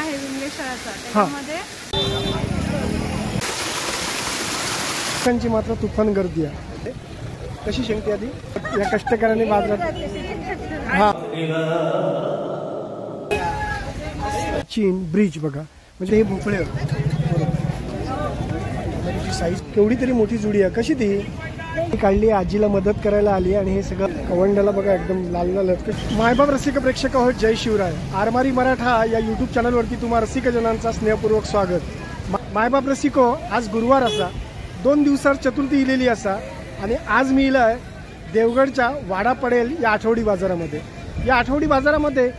आहे विंगेश्वराचा, त्यामध्ये त्यांची मात्र तुफान गर्दी आहे. कशी शेंगते आधी या कष्टकऱ्यांनी बाजारात. हा चीन ब्रिज बघा, म्हणजे हे भोपळे साईज केवढी तरी मोठी जुडी आहे. कशी ती काढली, आजीला मदत करायला आली आणि हे सगळं कवंडाला बघा एकदम लाल लाल. मायबाप रसिक प्रेक्षक आहोत, जय शिवराय. आरमारी मराठा या यूट्यूब चॅनलवरती तुम्हा रसिकजनांचा स्नेहपूर्वक स्वागत. मायबाप रसिको, आज गुरुवार असा, 2 दिवसावर चतुर्थी इलेली असा आणि आज मी इलाय देवगडच्या वाडा पडेल या आठवडी बाजारामध्ये. या आठवडी बाजारामध्ये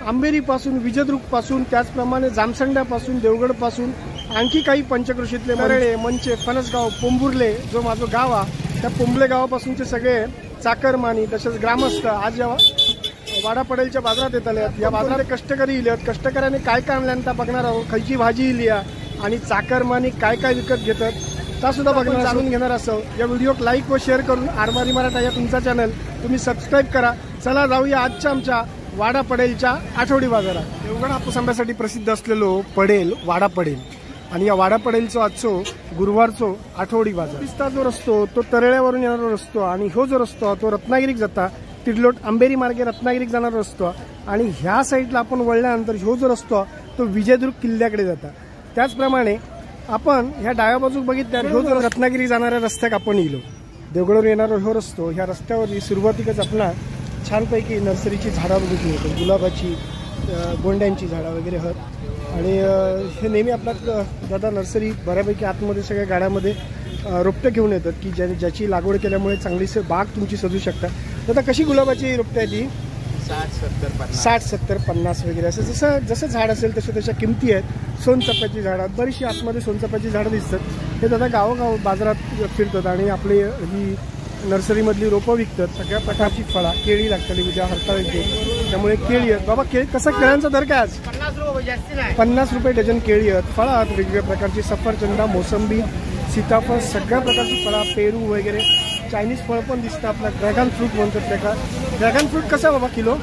आंबेरीपासून, विजयदुर्गपासून, त्याचप्रमाणे जामसंड्यापासून, देवगडपासून आणखी काही पंचक्रोशीतले मरळे, मंचे, फणसगाव, पोंबुर्ले जो माझं गाव आहे, त्या पोंबले गावापासूनचे सगळे चाकरमानी तसेच ग्रामस्थ आज या वाडा पडेलच्या बाजारात येत आले. या बाजारात कष्टकरी इलेत, कष्टकऱ्याने काय काय आणल्यानंतर बघणार आहोत. खयची भाजी इली आणि चाकरमानी काय काय विकत घेतात त्या सुद्धा बघणं जाणून घेणार असो. या व्हिडिओक लाईक व शेअर करून आरमारी मराठा या तुमचा चॅनल तुम्ही सबस्क्राईब करा. चला जाऊया आजच्या आमच्या वाडा पडेलच्या आठवडी बाजारात. देवगड हापूस आंब्यासाठी प्रसिद्ध असलेलो पडेल वाडा पडेल आणि या वाडा पडेलचो आजचो गुरुवारचो आठवडी बाजार. पिस्ता जो रस्तो तो तरळ्यावरून येणारा रस्तो आणि ह्यो जो रस्तो तो रत्नागिरीक जाता, तिडलोट आंबेरी मार्गे रत्नागिरीक जाणारा रस्तो आणि ह्या साईडला आपण वळल्यानंतर ह्यो जो रस्तो तो विजयदुर्ग किल्ल्याकडे जाता. त्याचप्रमाणे आपण ह्या डाव्या बाजूक बघितल्यावर ह्यो जो रत्नागिरी जाणाऱ्या रस्त्याक आपण येलो. देवगडवर येणारा ह्यो रस्तो, ह्या रस्त्यावर सुरुवातीकच आपला छानपैकी नर्सरीची झाडं बघितली होती, गुलाबाची, गोंड्यांची झाडं वगैरे आहेत. आणि हे नेहमी आपला दादा नर्सरी बऱ्यापैकी आतमध्ये सगळ्या गाड्यामध्ये रोपटे घेऊन येतात की ज्याची लागवड केल्यामुळे चांगलीशी बाग तुमची सजू शकता. दादा कशी गुलाबाची रोपटे आहे ती? 60, 70, 50 वगैरे असं जसं जसं झाड असेल तशा तशा किमती आहेत. सोनचाफ्याची झाडं, बरीचशी आतमध्ये सोनचाफ्याची झाडं दिसतात. हे दादा गावोगाव बाजारात फिरतात आणि आपली ही नर्सरीमधली रोपं विकतात. सगळ्या प्रकारची फळं, केळी लागतली उद्या हरताळीचे, त्यामुळे केळी आहेत. बाबा केळी कसा, केळ्यांचा दर काय आज? 50 रुपये डझन केळी आहेत. फळं आहेत वेगवेगळ्या प्रकारची, सफरचंदा, मोसंबी, सीताफळ, सगळ्या प्रकारची फळं, पेरू वगैरे. चायनीज फळ पण दिसतं आपला, ड्रॅगन फ्रूट म्हणतात त्याला. ड्रॅगन फ्रूट कसा बाबा किलो?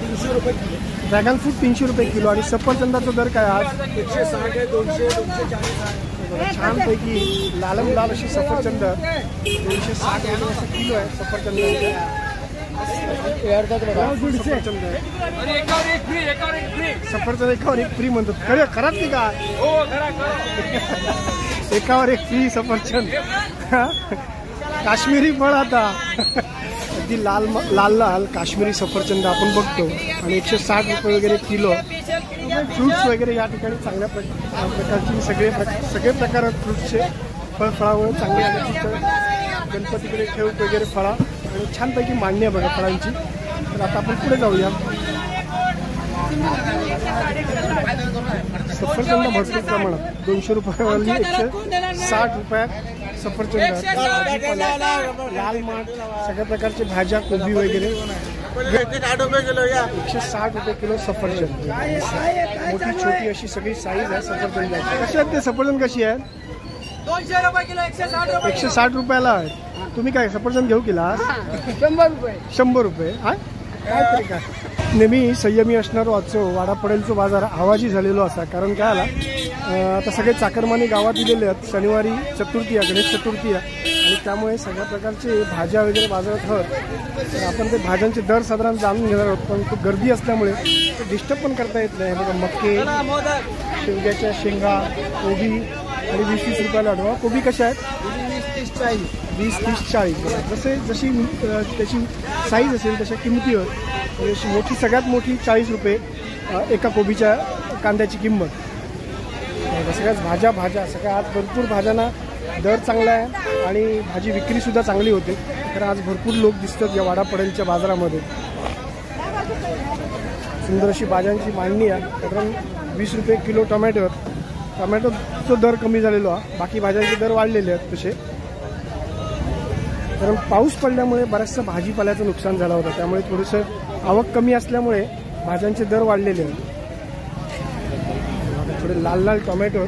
300 रुपये किलो. ड्रॅगन फ्रूट 300 रुपये किलो. आणि सफरचंदाचा दर काय आज? 160, 200, 240. छानपैकी लालम लाल अशी सफरचंद 260 असं किलो आहे सफरचंद. सफरचंद एकावर एक फ्री म्हणतात. खरं खराच नाही का? एकावर एक फ्री सफरचंद. काश्मीरी फळ आता अगदी लाल लाल लाल काश्मीरी सफरचंद आपण बघतो आणि 160 रुपये वगैरे किलो. फ्रूट्स वगैरे या ठिकाणी चांगल्या प्रकारची सगळे प्रकार फ्रूट्सचे फळावर चांगले गणपतीकडे ठेव वगैरे फळा आणि छानपैकी मांडणी आहे बघा फळांची. तर आता आपण पुढे जाऊया. सफरचंद भरपूर प्रमाणात 200 रुपयावाली 160 रुपयात सफरचंद, लाल माठ, सगळ्या प्रकारचे भाज्या, कोबी वगैरे 160 रुपये किलो सफरचंद. मोठी छोटी अशी सगळी साईज आहे सफरचंद. कशी आहेत ते सफरचंद? कशी आहे? 200 रुपये किलो, 160 रुपयाला आहे. तुम्ही काय सफरचंद घेऊ केला? 100 रुपये. 100 रुपये. हा काय तरी काय. नेहमी संयमी असणारो आजचो वाडा पडेलचो बाजार आवाजी झालेलो असा. कारण काय आला, आता सगळे चाकरमानी गावात दिलेले आहेत. शनिवारी चतुर्थी आहे, गणेश चतुर्थी आहे आणि त्यामुळे सगळ्या प्रकारचे भाज्या वगैरे बाजारात आहेत. तर आपण ते भाज्यांचे दर साधारण जाणून घेणार आहोत. पण खूप गर्दी असल्यामुळे ते डिस्टर्ब पण करता येत नाही. बघा मक्के, शेवग्याच्या शेंगा, कोबी आणि 20-30 रुपयाला आढळवा. कोबी कशा आहेत? 20, 30, 40. जशी त्याची साईज असेल तशा किमती आहेत. मोठी सगळ्यात मोठी 40 रुपये एका कोबीच्या कांद्याची किंमत. सगळ्याच भाज्या सगळ्या आज भरपूर भाज्यांना दर चांगला आहे आणि भाजी विक्रीसुद्धा चांगली होते. तर आज भरपूर लोक दिसतात या वाडा पडेलच्या बाजारामध्ये. सुंदर अशी भाज्यांची मांडणी आहे. साधारण 20 रुपये किलो टोमॅटो. टोमॅटोचा दर कमी झालेलो आहे, बाकी भाज्यांचे दर वाढलेले आहेत तसे. कारण पाऊस पडल्यामुळे बऱ्याचशा भाजीपाल्याचं नुकसान झालं होतं, त्यामुळे थोडंसं आवक कमी असल्यामुळे भाज्यांचे दर वाढलेले आहेत. थोडे लाल लाल टोमॅटो,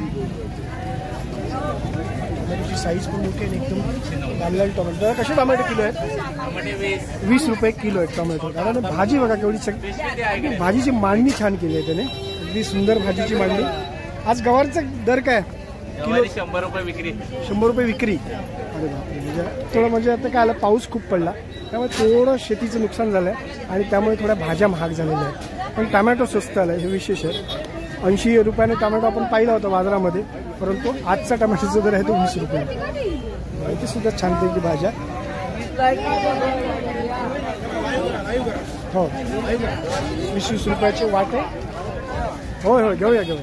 साईज पण मोठी आहे एकदम. लाल लाल टोमॅटो. कसे टोमॅटो किलो आहेत? 20 रुपये किलो आहेत टोमॅटो. कारण भाजी बघा केवढी भाजीची मांडणी छान केली आहे त्याने. अगदी सुंदर भाजीची मांडणी. आज गवारचा दर काय? किलो 100 रुपये विक्री. 100 रुपये विक्री. अरे बापरे, म्हणजे थोडं म्हणजे आता काय आलं, पाऊस खूप पडला त्यामुळे थोडं शेतीचं नुकसान झालं आहे आणि त्यामुळे थोड्या भाज्या महाग झालेल्या आहेत. पण टमॅटो स्वस्त आला, हे विशेष आहे. 80 रुपयाने टमॅटो आपण पाहिला होता बाजारामध्ये, परंतु आजचा टमॅटोचा दर आहे तो 20 रुपये. इथे सुद्धा छानपैकी भाज्या. हो, 20 रुपयाचे वाटे. होय होय, घेऊया घेऊया.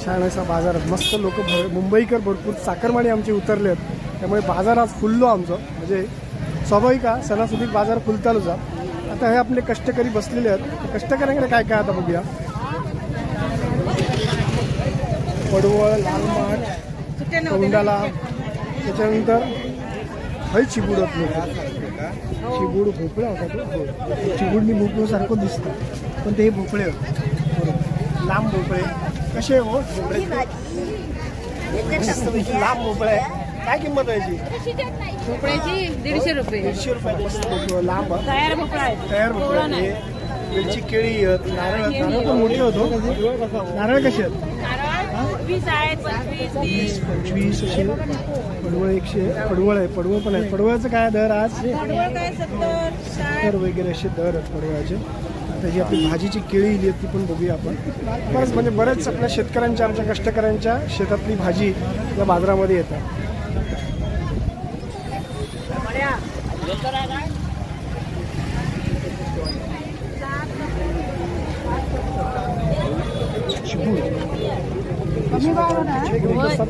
छान असा बाजार, मस्त लोक, मुंबईकर भरपूर, चाकरमानी आमचे उतरले आहेत, त्यामुळे बाजार आज फुललो आमचं. म्हणजे स्वाभाविक आहे, सणासुदीत बाजार फुलतालो जा. आता हे आपले कष्टकरी बसलेले आहेत, कष्टकऱ्यांकडे काय काय आता बघूया. पडवळ, लाल माठ, कौंडाला, त्याच्यानंतर हय चिबूड चिबूड भोपळा होता तो. चिबूडनी भोपळ्यासारखं दिसतं, पण ते हे भोपळे लांब भोपळे कसे हो? भोपळे लांब भोपळे काय किंमत आहे याची? भोपळ्याची 150 रुपये. 150 रुपये लांब तयार भोपळा आहे. तयार भोपळा. वेलची केळी आहेत, नारळ. नारळ पण मोठे होतो. नारळ कसे आहेत? 20 आहेत, 25, 25 असे. पडवळ 100. पडवळ आहे, पडवळ पण आहे. पडवळाचं काय दर आज? 70 वगैरे असे दर आहेत पडवळाचे. आता जी आपली भाजीची केळी इली ती पण बघूया आपण. बरंच म्हणजे बरेच आपल्या शेतकऱ्यांच्या, आमच्या कष्टकऱ्यांच्या शेतातली भाजी या बाजारामध्ये येतात.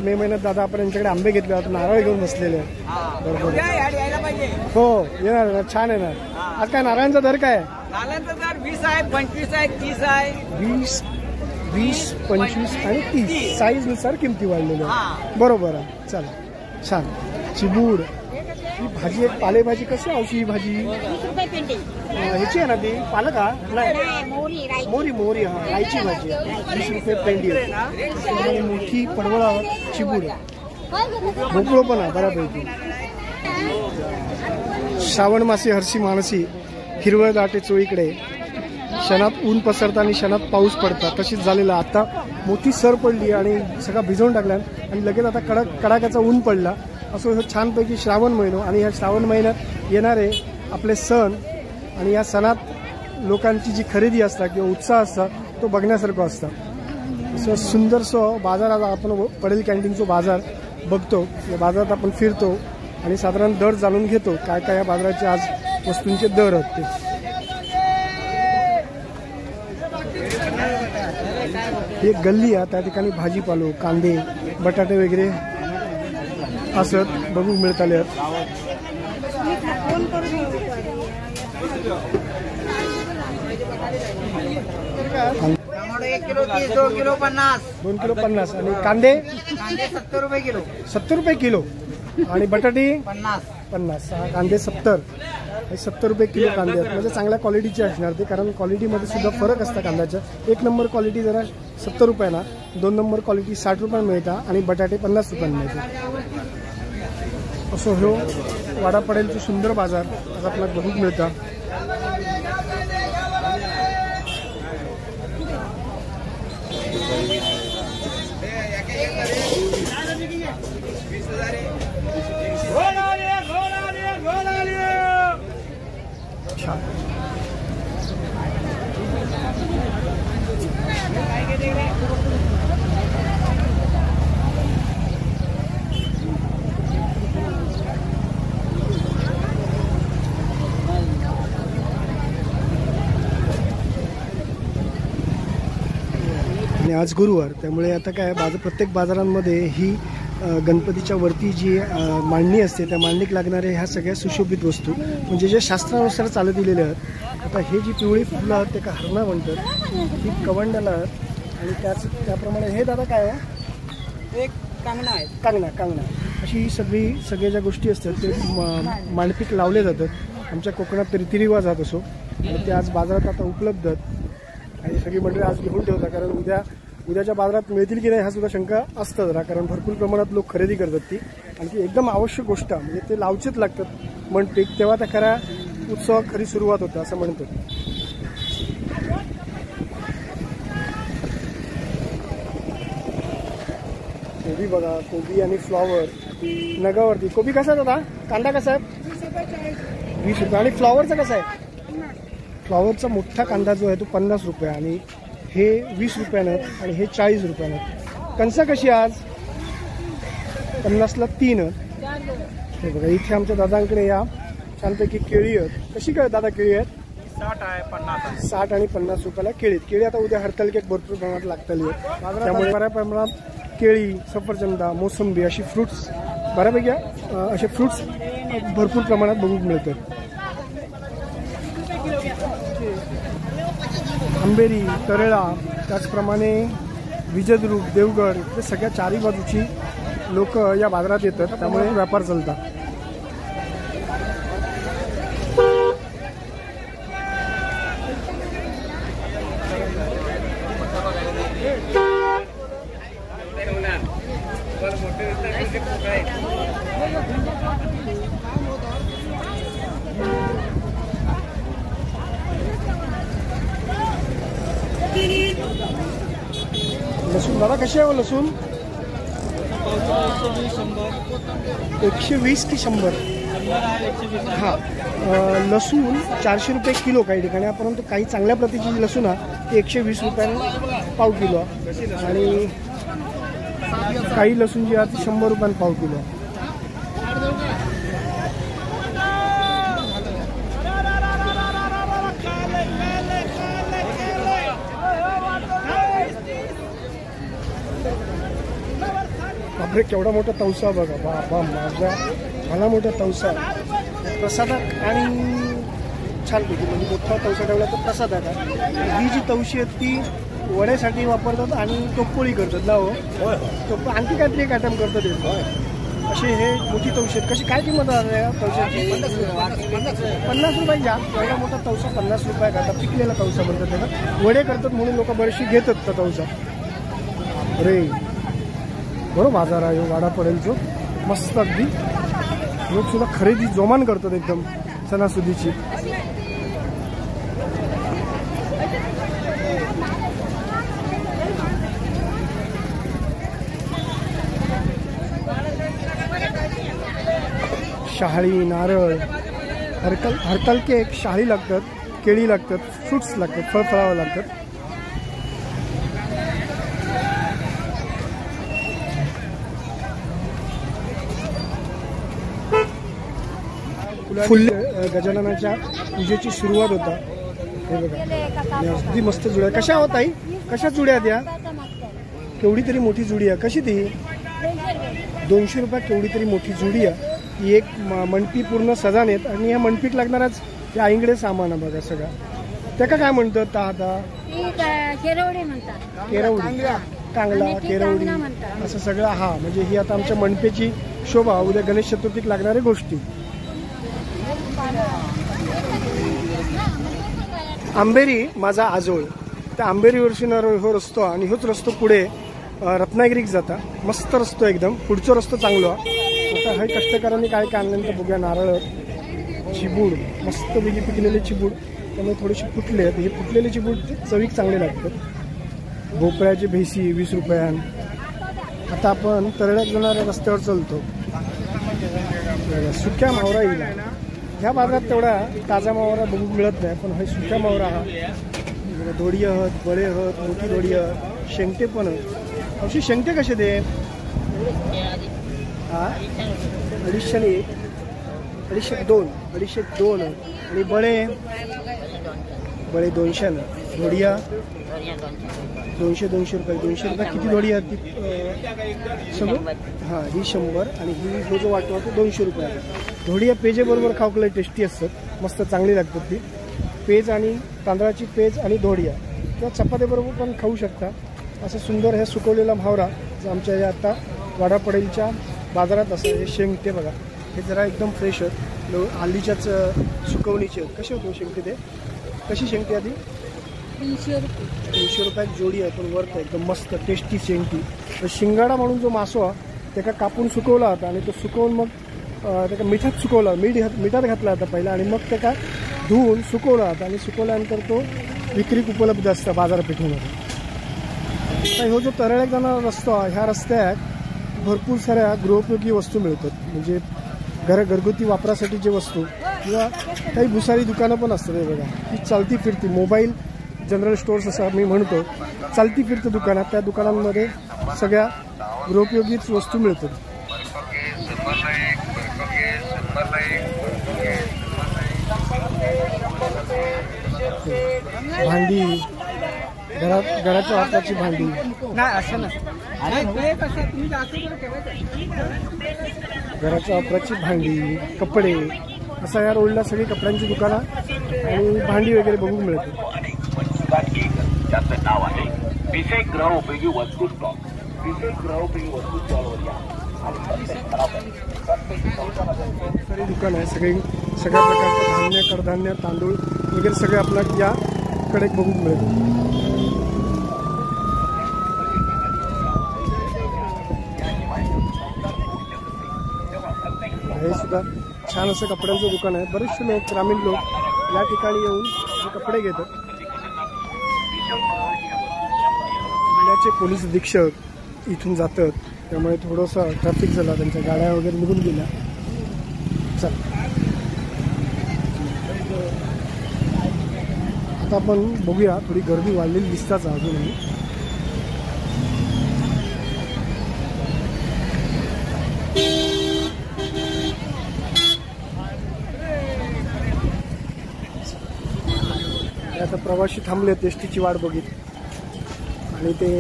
मे महिन्यात दादा आपण यांच्याकडे आंबे घेतले, आता नारळ घेऊन बसलेले आहेत. बरोबर. हो, येणार. छान आहे ना. आज काय नारळांचा दर काय? नारळांचा दर 20 आहे, 25 आहे, 30 आहे. 20, 25 आणि 30 साईज नुसार किमती वाढलेल्या. बरोबर आहे. चला, छान. चिबूड ही भाजी, एक पालेभाजी. कशी आवशी ही भाजी? 20 रुपये पेंडी. ह्याची आहे ना ती, पालक? हा, मोरी. मोरी, हा, राईची भाजी. 20 रुपये पेंडी आहे. मोठी पडवळ, चिबूड, भोपळो पण आहे बऱ्यापैकी. श्रावण मासी हरशी मानसी, हिरवळ दाटे चोळीकडे. क्षणात ऊन पसरतं आणि क्षणात पाऊस पडतात, तशीच झालेलं. आता मोठी सर पडली आणि सगळं भिजवून टाकल्या आणि लगेच आता कडाक्याचा ऊन पडला. असं छानपैकी श्रावण महिना, आणि ह्या श्रावण महिन्यात येणारे आपले सण आणि या सणात लोकांची जी खरेदी असतात किंवा उत्साह असतात तो बघण्यासारखं असतं. असं सुंदरसं बाजार आज आपण पडेल कॅन्टीनचा बाजार बघतो. या बाजारात आपण फिरतो आणि साधारण दर जाणून घेतो, काय काय या बाजाराचे आज वस्तूंचे दर आहेत ते. एक गल्ली आहे, त्या ठिकाणी भाजीपालो, कांदे, बटाटे वगैरे असत बघू मिळताले आहेत. Tomato 1 kilo 30, 2 kilo 50. 2 किलो 50. आणि कांदे? कांदे 70 रुपये किलो. 70 रुपये किलो. आणि बटाटी? 50. कांदे 70. 70 रुपये किलो कांदे आहेत. म्हणजे चांगल्या क्वालिटीचे असणार ते, कारण क्वालिटीमध्ये सुद्धा फरक असतं कांद्याच्या. 1 नंबर क्वालिटी जरा 70 रुपयाला, 2 नंबर क्वालिटी 60 रुपयाला मिळतात आणि बटाटे 50 रुपयाला मिळतात. असं हो वाडा पडेलचं सुंदर बाजार आज आपल्याला बघूक मिळतं. आणि आज गुरुवार, त्यामुळे आता काय प्रत्येक बाजारांमध्ये ही गणपतीच्या वरती जी मांडणी असते त्या मांडणीक लागणाऱ्या ह्या सगळ्या सुशोभित वस्तू म्हणजे जे शास्त्रानुसार चालत दिलेल्या आहेत. आता हे जी पिवळी फुलं आहेत ते का हरणा म्हणतात, ही कवंडाला आहेत. आणि त्याप्रमाणे हे दादा काय आहे? एक कांगणा आहे. कांगणा अशी ही सगळ्या ज्या गोष्टी असतात ते मांडपीक लावले जातात. आमच्या कोकणात रीतिरिवाज असो आणि ते आज बाजारात आता उपलब्ध आहेत आणि सगळी मंडळी आज घेऊन ठेवतात. कारण उद्याच्या बाजारात मिळतील की नाही हा सुद्धा शंका असतं जरा, कारण भरपूर प्रमाणात लोक खरेदी करतात ती. आणि ती एकदम आवश्यक गोष्ट म्हणजे ते लावचेच लागतात मंडपीक, तेव्हा त्या खऱ्या उत्सवात खरी सुरुवात होते असं म्हणतात. कोबी बघा, कोबी आणि फ्लॉवर नगावरती. कोबी कसा आहे दादा? कांदा कसा आहे? 20 रुपये. आणि फ्लॉवरचा कसा आहे? फ्लॉवरचा मोठा कांदा जो आहे तो 50 रुपये आणि हे 20 रुपयानं आणि हे 40 रुपयानं. कणसा कशी आज? 50ला 3. हे बघा इथे आमच्या दादांकडे या छानपैकी केळी आहेत. कशी काय दादा केळी आहेत? 60 आहे, 50 60 आणि 50 रुपयाला केळी. केळी आता उद्या हरतालिकेत भरपूर प्रमाणात लागतली आहेत, त्यामुळे बऱ्या प्रमाणात केळी, सफरचंदा, मोसंबी अशी फ्रुट्स बऱ्यापैकी असे फ्रुट्स भरपूर प्रमाणात बघूक मिळतात. आंबेरी, तरेळा, त्याचप्रमाणे विजयदुर्ग, देवगड हे सगळ्या चारी बाजूची लोक या बाजारात येतात, त्यामुळे व्यापार चालतात. लसूण दादा कशी आहे? लसूण 120 की 100? हां, लसूण 400 रुपये किलो काही ठिकाणी, परंतु काही चांगल्या प्रतीची लसूण आहे ती 120 रुपयाने पाव किलो आणि काही लसूण जी आहे ती 100 रुपयाने पाव किलो. बापरे केवढा मोठा तवसा बघा, बाबा माझा मला मोठा तवसा प्रसादात आणि छानपैकी म्हणजे मोठा तवसा ठेवला तर प्रसादात. ही जी तवशी आहेत ती वड्यासाठी वापरतात आणि टोपोळी करतात ना हो. आणखी काहीतरी एक आयटम करतात असे हे मोठी तवशी आहेत. कशी काय किंमत आहे या तवशाची? 50 रुपये घ्या. एवढा मोठा तवसा 50 रुपये का? पिकलेला तवसा म्हणतात त्याला. वडे करतात म्हणून लोक बरेचशी घेतात त्या तवसा. अरे बरोबर बाजार आहे वाडा पडेल जो मस्त. अगदी लोक सुद्धा खरेदी जोमान करतात एकदम सणासुदीची. शहाळी, नारळ, हरतालिके एक शहाळी लागतात, केळी लागतात, फ्रुट्स लागतात, फळफळावं लागतात. फुल गजाननाच्या पूजेची सुरुवात होता. हे बघा अगदी मस्त जुड्या. कशा होत आई? कशा जुड्या द्या? केवढी तरी मोठी जुडी आहे. कशी ती? 200 रुपये केवढी तरी मोठी जुडी आहे. ही एक मंडपी पूर्ण सजान येत आणि या मंडपीत लागणारच या आईंकडे सामान आहे बघा सगळं. त्याका काय म्हणतात? आता केरवडी, कांगला, केरवडी असं सगळं. हा म्हणजे ही आता आमच्या मंडपेची शोभा. उद्या गणेश चतुर्थीत लागणाऱ्या गोष्टी. आंबेरी माझा आजोळ. त्या आंबेरीवरशी हो रस्तो आणि होच रस्तो पुढे रत्नागिरीक जाता. मस्त रस्तो एकदम. पुढचा रस्तो चांगलो. आता हे कष्टकऱ्यांनी काय काय आणल्यानंतर बघूया. नारळ, चिबूड, मस्त वेगळी पिकलेले चिबूड, त्यामुळे थोडेसे फुटले आहेत. हे फुटलेले चिबूड चवीक चांगले लागतात. भोपळ्याची भेसी 20 रुपयान. आता आपण तरड्यात जाणाऱ्या रस्त्यावर चालतो. सुक्या मावरा येईल. ह्या बाजारात तेवढा ताजा मावरा बघू मिळत नाही, पण हे सुक्या मावरा हा. दोडी आहात, बळे आहात, मोठी दोडी आहात, शेंगटे पण आहेत. अशी शेंगटे कसे दे? हा 250, 250, 250 आणि बळे 200. दोडिया 200 रुपये. 200 रुपये किती दोडी आहेत ती सगळं? हां ही 100 आणि ही हो जो वाटतो तो 200 रुपये. धोडिया पेजेबरोबर खावकला टेस्टी असतात, मस्त चांगली लागतात ती. पेज आणि तांदळाची पेज आणि धोडिया किंवा चपातीबरोबर पण खाऊ शकता. असं सुंदर हे सुकवलेला म्हावरा जो आमच्या या आता वाडा पडेलच्या बाजारात असं. हे शेंगटे बघा, हे जरा एकदम फ्रेश आहेत. हल्लीच्याच सुकवणीचे आहेत. कसे होतो शेंगटे? ते कशी शेंगटे आधी? 300 रुपयात जोडी आहे, पण वर्थ एकदम मस्त टेस्टी शेंगटी. तर शिंगाडा म्हणून जो मासो आहे त्याला कापून सुकवला होता आणि तो सुकवून मग त्याला मिठात सुकवला. मिठात घातला होता पहिला आणि मग त्याला धुवून सुकवला होता आणि सुकवल्यानंतर तो विक्रीक उपलब्ध असतो बाजारपेठेमध्ये. तर हो जो तरळ्यात जाणारा रस्ता ह्या रस्त्यात भरपूर साऱ्या गृहोपयोगी वस्तू मिळतात, म्हणजे घरगुती वापरासाठी जे वस्तू किंवा काही भुसारी दुकानं पण असतात. हे बघा, ही चालती फिरती मोबाईल जनरल स्टोअर्स असं मी म्हणतो, चालती फिरती दुकानात, त्या दुकानांमध्ये सगळ्या गृहोपयोगीच वस्तू मिळतात. भांडी, घराच्या वापराची भांडी, घराच्या वापराची भांडी, कपडे, असं या रोडला सगळी कपड्यांची दुकानं आणि भांडी वगैरे बघू मिळते. सारी दुकान आहे, सगळ्या प्रकारचं धान्य, कडधान्य, तांदूळ वगैरे सगळे आपल्याला याकडे बघू मिळते. हे सुद्धा छान असं कपड्यांचं दुकान आहे. बरेचसे लोक, ग्रामीण लोक या ठिकाणी येऊन कपडे घेतात. जिल्ह्याचे पोलीस अधीक्षक इथून जातात, त्यामुळे थोडंसं ट्रॅफिक झाला, त्यांच्या गाड्या वगैरे निघून गेल्या. चल आता आपण बघूया, थोडी गर्दी वाढलेली दिसताच अजूनही. आता प्रवासी थांबलेत एसटीची वाट बघित, आणि ते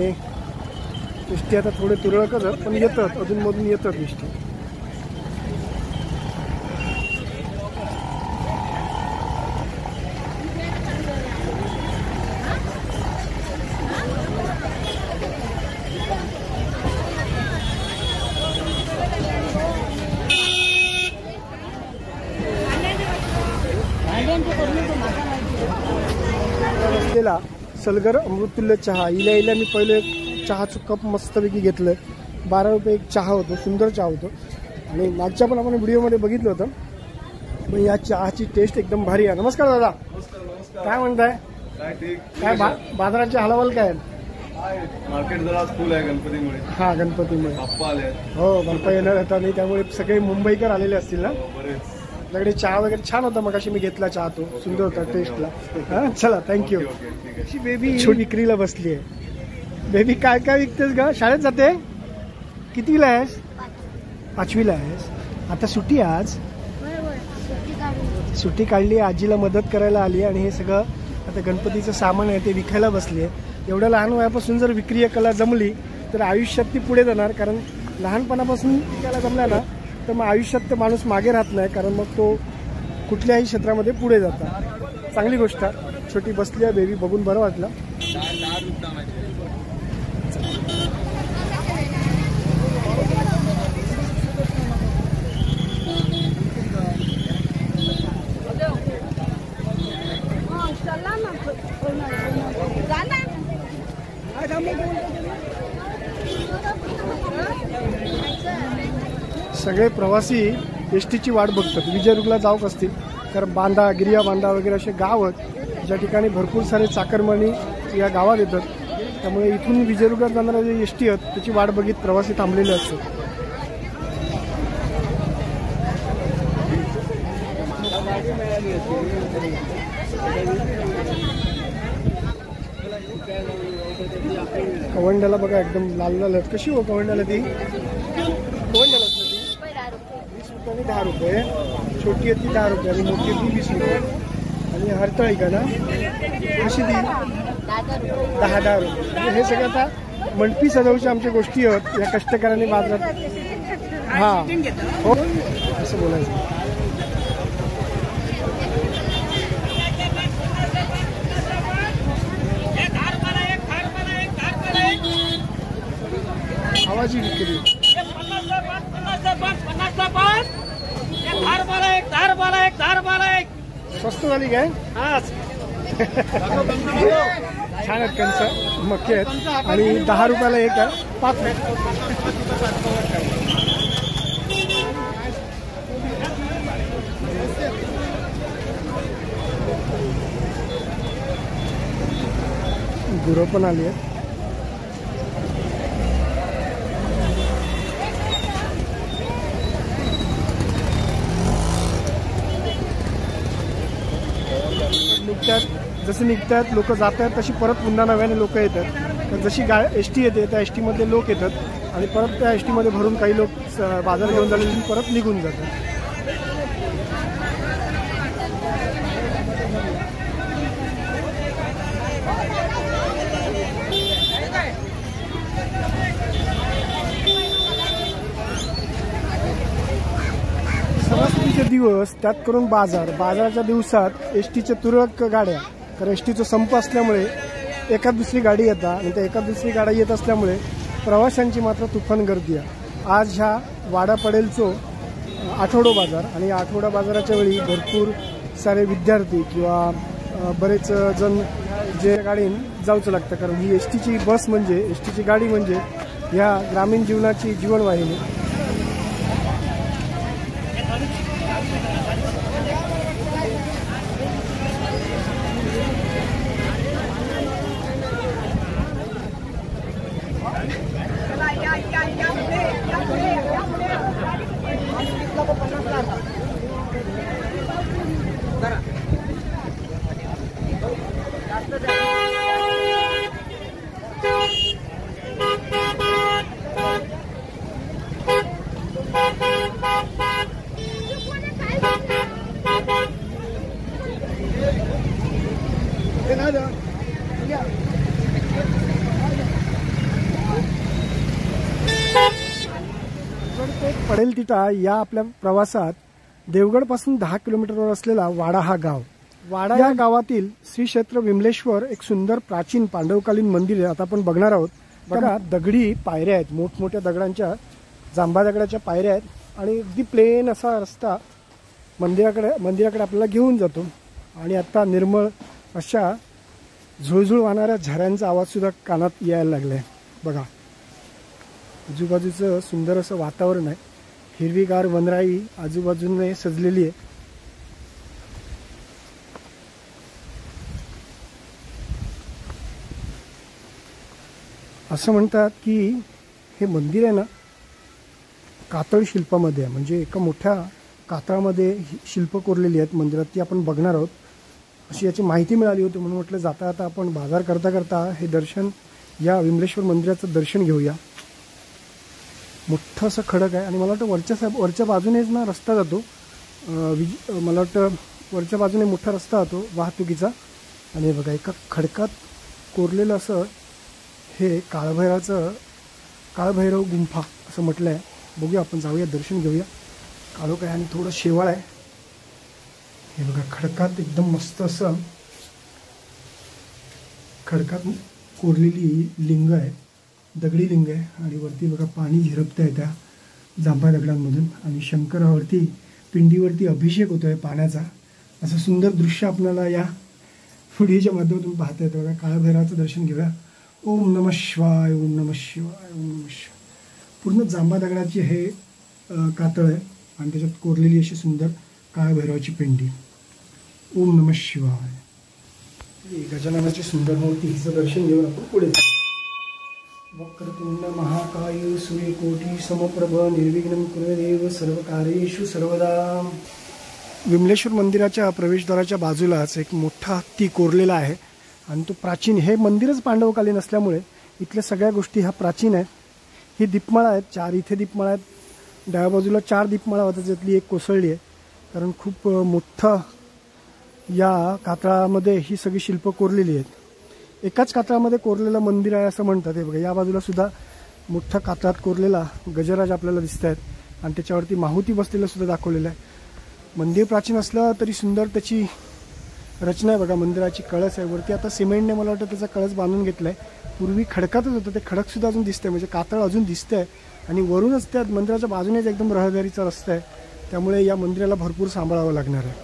एसटी आता थोडे तुरळक करतात, पण येतात, अधूनमधून येतात एसटी. रस्त्याला सलगर अमृतुल्य चहा, इल्या मी पहिले चहाचं कप मस्तपैकी घेतलं. 12 रुपये एक चहा होतो, सुंदर चहा होतो. आणि मागच्या पण आपण व्हिडिओमध्ये बघितलं होतं. पण या चहाची टेस्ट एकदम भारी आहे. नमस्कार दादा, काय म्हणताय? काय बाजाराचे हलवाल काय? मार्केट जरा फुल आहे गणपतीमुळे. हा, गणपतीमुळे बाप्पा आले. हो, बाप्पा येणार होता, आणि त्यामुळे सगळे मुंबईकर आलेले असतील ना. आपल्याकडे चहा वगैरे छान होता, मग अशी मी घेतला चहा, तो सुंदर होता टेस्टला. हा, चला, थँक्यू. बेबी छोटी विक्रीला बसली आहे. बेबी काय काय विकतेस का? शाळेत जाते? कितीला आहेस? 5वीला आहेस. आता सुट्टी, आज सुट्टी काढली, आजीला मदत करायला आली, आणि हे सगळं आता गणपतीचं सामान आहे ते विकायला बसली आहे. एवढ्या लहान वयापासून जर विक्रीय कला जमली तर आयुष्यात ती पुढे जाणार, कारण लहानपणापासून विकायला जमल्या ना तर मग आयुष्यात ते माणूस मागे राहत नाही, कारण मग तो कुठल्याही क्षेत्रामध्ये पुढे जातात. चांगली गोष्ट आहे. छोटी बसली आहे बेबी, बघून बरं वाटलं. सगळे प्रवासी एसटीची वाट बघतात. विजयदुर्गला जाऊक असतील तर बांधा, गिरिया बांधा वगैरे असे गाव आहेत ज्या ठिकाणी भरपूर सारे चाकरमानी या गावात येतात. त्यामुळे इथून विजयदुर्गात जाणाऱ्या जे एसटी आहेत त्याची वाट बघित प्रवासी थांबलेले असतात. कवंड्याला बघा, एकदम लाल लाल आहेत. कशी हो कवंड्याला ती? कवंड्याला 20 रुपये आणि 10 रुपये. छोटी आहे ती 10 रुपये आणि मोठी ती 20 रुपये. आणि हरतळी का ना, कशी ती? 10 रुपये. हे सगळं आता मंडपी सजवच्या आमच्या गोष्टी आहेत या कष्टकऱ्यांनी बाजारात. हां, हो, असं बोलायचं. आवाजी विक्री. स्वस्त झाली काय? छान आहेत कंस, मक्के आहेत, आणि 10 रुपयाला एक आहे, 5 आहे. गुरं पण आली आहेत. निघतात, जसे निघतात लोक जात आहेत तशी परत पुन्हा नव्याने लोक येतात. तर जशी एस टी येते त्या एस टीमधले लोक येतात आणि परत त्या एस टीमध्ये भरून काही लोक बाजार घेऊन झाले परत निघून जातात. सणासुदीचे दिवस, त्यात करून बाजाराच्या दिवसात एस टीच्या तुरळक गाड्या, तर एस टीचा संप असल्यामुळे एखाद दुसरी गाडी येतात आणि त्या एखाद दुसरी गाडी येत असल्यामुळे प्रवाशांची मात्र तुफान गर्दी आहे. आज ह्या वाडा पडेलचो आठवडा बाजार आणि या आठवडा बाजाराच्या वेळी भरपूर सारे विद्यार्थी किंवा बरेच जण जे गाडीन जाऊचं लागतं, कारण ही एस टीची बस म्हणजे एस टीची गाडी म्हणजे ह्या ग्रामीण जीवनाची जीवनवाहिनी. पडेल तिटा या आपल्या प्रवासात देवगडपासून 10 किलोमीटरवर असलेला वाडा हा गाव. वाडा या गावातील श्री क्षेत्र विमलेश्वर एक सुंदर प्राचीन पांडवकालीन मंदिर आहे. आता आपण बघणार आहोत. बघा, दगडी पायऱ्या आहेत, मोठमोठ्या दगडांच्या जांभा दगडाच्या पायऱ्या आहेत आणि अगदी प्लेन असा रस्ता मंदिराकडे आपल्याला घेऊन जातो. आणि आता निर्मळ अशा झुळझुळ वाहणाऱ्या झऱ्यांचा आवाज सुद्धा कानात यायला लागलाय. बघा, आजूबाजूचं सुंदर असं वातावरण आहे, हिरवीगार वनराई आजूबाजूने सजलेली आहे. असं म्हणतात की हे मंदिर आहे ना कातळ शिल्पामध्ये आहे, म्हणजे एका मोठ्या कातळामध्ये शिल्प कोरलेली आहेत मंदिरात, ती आपण बघणार आहोत. अशी याची माहिती मिळाली होती म्हणून म्हटलं जाता आता आपण बाजार करता करता हे दर्शन, या विमलेश्वर मंदिराचं दर्शन घेऊया. मोठं असं खडक आहे आणि मला वाटतं वरच्या बाजूनेच ना रस्ता जातो. मला वाटतं वरच्या बाजूने मोठा रस्ता जातो वाहतुकीचा. आणि बघा, एका खडकात कोरलेलं असं हे काळभैरव गुंफा असं म्हटलं आहे. बघूया, आपण जाऊया, दर्शन घेऊया. काळोख आहे आणि थोडं शेवाळ आहे. हे बघा, खडकात एकदम मस्त असं खडकात कोरलेली लिंग आहे, दगडी लिंग आहे. आणि वरती बघा पाणी झिरपत आहे त्या जांभा दगडांमधून आणि शंकरावरती पिंडीवरती अभिषेक होतो आहे पाण्याचा. असं सुंदर दृश्य आपल्याला या व्हिडिओच्या माध्यमातून पाहता येतं. बघा, काळभैरवाचं दर्शन घेऊया. ओम नमः शिवाय, ओम नमः शिवाय, ओम नमः शिवाय. पूर्ण जांभा दगडाची हे कातळ आहे आणि त्याच्यात कोरलेली अशी सुंदर काळभैरवाची पिंडी. ओम नमः शिवाय. गजाननाची सुंदर मूर्ती, हिचं दर्शन घेऊन आपण पुढे. वक्रतुंड महाकाय सूर्यकोटी समप्रभ निर्विघ्नं कुरु देव सर्वकार्येषु सर्वदा. विमलेश्वर मंदिराच्या प्रवेशद्वाराच्या बाजूलाच एक मोठा हत्ती कोरलेला आहे आणि तो प्राचीन, हे मंदिरच पांडवकालीन असल्यामुळे इथल्या सगळ्या गोष्टी ह्या प्राचीन आहेत. ही दीपमाळा आहेत, 4 इथे दीपमाळा आहेत. डाव्या बाजूला 4 दीपमाळा होत्या, त्यातली एक कोसळली आहे कारण खूप मोठं या कातळामध्ये ही सगळी शिल्प कोरलेली आहेत. एकाच कातळामध्ये कोरलेलं मंदिर आहे असं म्हणतात. हे बघा, या बाजूला सुद्धा मोठ्या कातळात कोरलेला गजराज आपल्याला दिसत आहेत आणि त्याच्यावरती माहुती बसलेलं सुद्धा दाखवलेलं आहे. मंदिर प्राचीन असलं तरी सुंदर त्याची रचना आहे. बघा, मंदिराची कळस आहे वरती, आता सिमेंटने मला वाटतं त्याचा कळस बांधून घेतला आहे. पूर्वी खडकातच होतं, ते खडकसुद्धा अजून दिसतंय, म्हणजे कातळ अजून दिसतंय. आणि वरूनच त्या मंदिराच्या बाजूनेच एकदम रहदारीचा रस्ता आहे, त्यामुळे या मंदिराला भरपूर सांभाळावं लागणार आहे.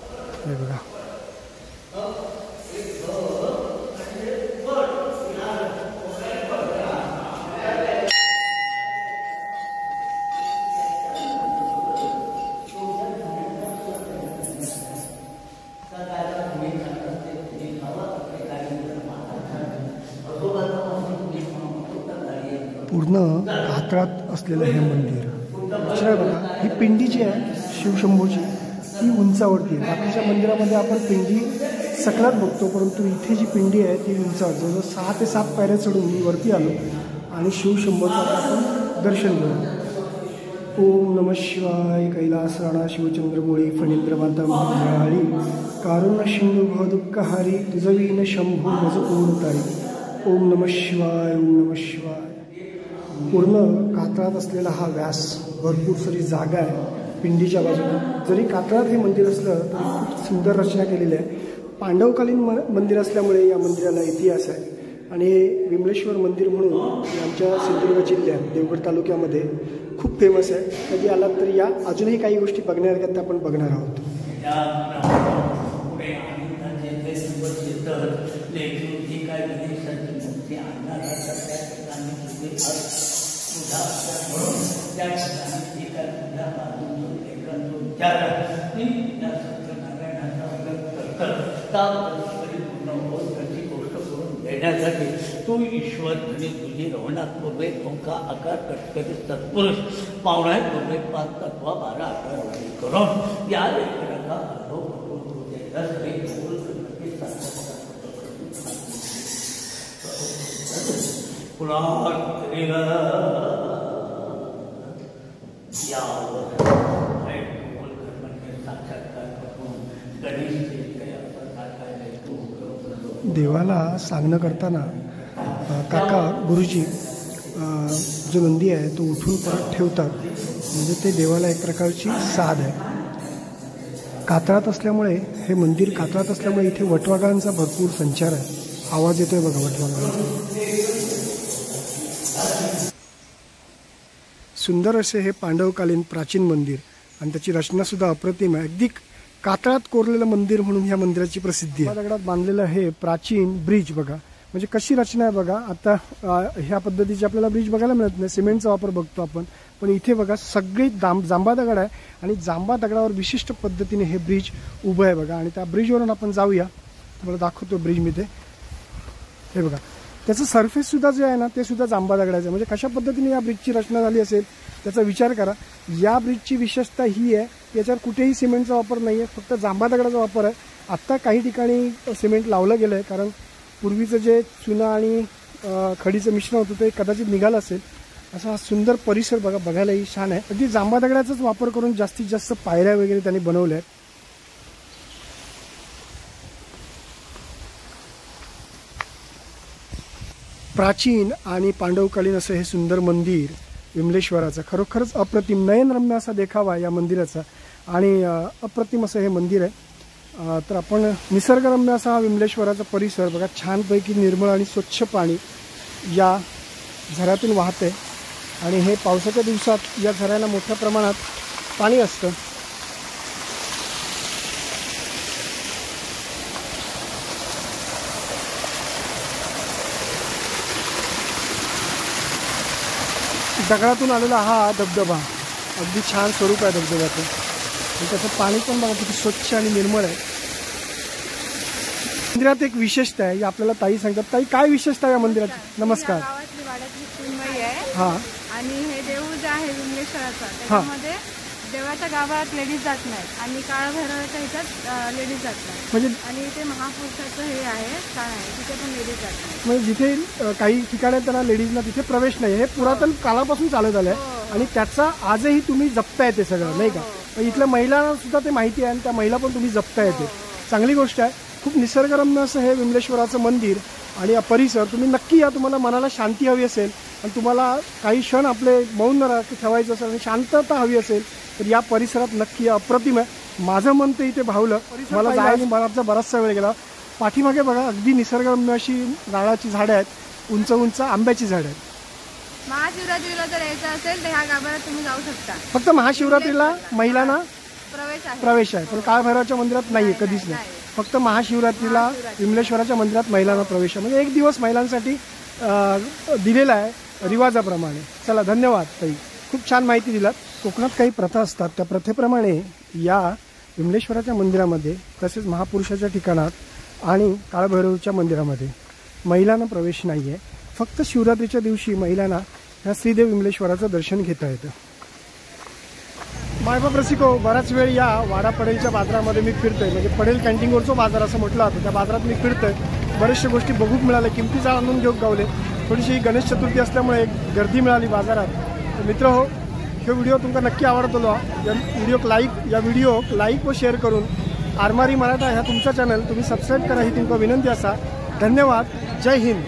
हे बघा, पूर्ण कातळात असलेलं हे मंदिर. बघा, ही पिंडी जी आहे शिवशंभूची, ही उंचावरती आहे. बाकीच्या मंदिरामध्ये आपण पिंडी सकलात बघतो, परंतु इथे जी पिंडी आहे ती उंचावर जवळजवळ 6 ते 7 पायऱ्या चढून मी वरती आलो आणि शिवशंभोचं आपण दर्शन घेऊ. ओम नमः शिवाय. कैलास राणा शिवचंद्रमोळी फणींद्र माता मंगळाळी कारुण्य सिंधू भवदुःखहारी तुझवीन शंभू मज ओढतारी. ओम नमः शिवाय. ओम नमः शिवाय. पूर्ण कातळात असलेला हा व्यास, भरपूर सारी जागा आहे पिंडीच्या बाजूला. जरी कातळात हे मंदिर असलं तरी खूप सुंदर रचना केलेली आहे. पांडवकालीन मंदिर असल्यामुळे या मंदिराला इतिहास आहे आणि हे विमलेश्वर मंदिर म्हणून आमच्या सिंधुदुर्ग जिल्ह्यात देवगड तालुक्यामध्ये खूप फेमस आहे. कधी आलात तर या. अजूनही काही गोष्टी बघण्यासारख्या त्या आपण बघणार आहोत. तू ईश्वर धनी तुझी रवणात पूर्वे ओंका आकार कटकरी सत्पुरुष पावणा पूर्वे 5 तत्वा 12 आकार करून या देवाला सांगणं करताना काका गुरुजी जो नंदी आहे तो उठून परत ठेवतात, म्हणजे ते देवाला एक प्रकारची साध आहे. कातळात असल्यामुळे हे मंदिर कातळात असल्यामुळे इथे वटवाघळांचा भरपूर संचार आहे. आवाज येतोय बघा वटवाघळांचा. सुंदर असे हे पांडवकालीन प्राचीन मंदिर आणि त्याची रचनासुद्धा अप्रतिम आहे. अगदी कातळात कोरलेलं मंदिर म्हणून ह्या मंदिराची प्रसिद्धी आहे. दगडात बांधलेलं हे प्राचीन ब्रिज बघा, म्हणजे कशी रचना आहे बघा. आता ह्या पद्धतीचे आपल्याला ब्रिज बघायला मिळत नाही, सिमेंटचा वापर बघतो आपण, पण इथे बघा सगळे जांबा दगड आहे आणि जांबा दगडावर विशिष्ट पद्धतीने हे ब्रिज उभं आहे बघा. आणि त्या ब्रिजवरून आपण जाऊया, तुम्हाला दाखवतो ब्रिज मी. ते हे बघा, त्याचं सरफेससुद्धा जे आहे ना ते सुद्धा जांबा दगडाचं आहे. म्हणजे कशा पद्धतीने या ब्रिजची रचना झाली असेल त्याचा विचार करा. या ब्रिजची विशेषता ही आहे, याच्यावर कुठेही सिमेंटचा वापर नाही आहे, फक्त जांबा दगडाचा वापर आहे. आत्ता काही ठिकाणी सिमेंट लावलं गेलं आहे, कारण पूर्वीचं जे चुना आणि खडीचं मिश्रण होतं ते कदाचित निघालं असेल. असा हा सुंदर परिसर बघा, बघायलाही छान आहे. अगदी जांबा दगडाचाच वापर करून जास्तीत जास्त पायऱ्या वगैरे त्यांनी बनवल्या आहेत. प्राचीन आणि पांडवकालीन असं हे सुंदर मंदिर विमलेश्वराचं खरोखरच अप्रतिम, नयनरम्य असा देखावा या मंदिराचा आणि अप्रतिम असं हे मंदिर आहे. तर आपण निसर्गरम्य असा हा विमलेश्वराचा परिसर बघा, छानपैकी निर्मळ आणि स्वच्छ पाणी या झऱ्यातून वाहते आणि हे पावसाच्या दिवसात या झऱ्याला मोठ्या प्रमाणात पाणी असतं. दगडातून आलेला हा धबधबा अगदी छान स्वरूप आहे धबधब्याचं. त्याचं पाणी पण बघा किती स्वच्छ आणि निर्मळ आहे. मंदिरात एक विशेषता आहे, आपल्याला ताई सांगतात. ताई, काय विशेषता आहे या मंदिराची? नमस्कार. हां, आणि हे देऊळ जे आहे विमलेश्वराचं, त्याच्यामध्ये देवाच्या गाभाऱ्यात लेडीज जात नाही आणि काळभैरवाच्या ह्याच्यात लेडीज जात नाही. म्हणजे आणि इथे महापुरुषाचं हे आहे स्थान आहे, तिथे पण लेडीज जात नाही. म्हणजे जिथे काही ठिकाणी त्यांना लेडीजला तिथे प्रवेश नाही. हे पुरातन काळापासून चालत आलं आहे आणि त्याचा आजही तुम्ही जपताय ते सगळं, नाही का? इथल्या महिलांना सुद्धा ते माहिती आहे आणि त्या महिला पण तुम्ही जपताय ते. चांगली गोष्ट आहे. खूप निसर्गरम्य असं हे विमलेश्वराचं मंदिर आणि हा परिसर. तुम्ही नक्की या. तुम्हाला मनाला शांती हवी असेल आणि तुम्हाला काही क्षण आपले मौन ठेवायचं असेल आणि शांतता हवी असेल तर या परिसरात नक्की या. अप्रतिम आहे. माझं मन ते इथे भावलं. मला जायला मला बराचसा वेळ गेला. पाठीमागे बघा अगदी निसर्गरम्य अशी नारळाची झाडं आहेत, उंच उंच आंब्याची झाडं आहेत. महाशिवरात्रीला जर यायचं असेल तर ह्या गाभाऱ्यात तुम्ही जाऊ शकता. फक्त महाशिवरात्रीला महिलांना प्रवेश आहे, पण काळभैरवाच्या मंदिरात नाहीये, कधीच नाही. फक्त महाशिवरात्रीला विमलेश्वराच्या मंदिरात महिलांना प्रवेश आहे. म्हणजे एक दिवस महिलांसाठी दिलेला आहे रिवाजाप्रमाणे. चला, धन्यवाद ताई, खूप छान माहिती दिलात. कोकणात काही प्रथा असतात, त्या प्रथेप्रमाणे या विमलेश्वराच्या मंदिरामध्ये तसेच महापुरुषाच्या ठिकाणात आणि काळभैरवच्या मंदिरामध्ये महिलांना प्रवेश नाही आहे. फक्त शिवरात्रीच्या दिवशी महिलांना ह्या श्रीदेव विमलेश्वराचं दर्शन घेता येतं. मायबाप रसिको, बराच वेळ या वाडा पडेलच्या बाजारामध्ये मी फिरतोय, म्हणजे पडेल कॅन्टीनवरचा बाजार असं म्हटलं जातं, त्या बाजारात मी फिरतोय. बऱ्याचशा गोष्टी बघूक मिळाल्या, किमतीचा आणून घेऊन गावले. थोडीशी गणेश चतुर्थी असल्यामुळे गर्दी मिळाली बाजारात. तर मित्र हो, हे व्हिडिओ तुमका नक्की आवडतलो. या व्हिडिओ लाईक व शेअर करून आरमारी मराठा ह्या तुमचा चॅनल तुम्ही सबस्क्राईब करा ही तुमका विनंती असा. धन्यवाद. जय हिंद.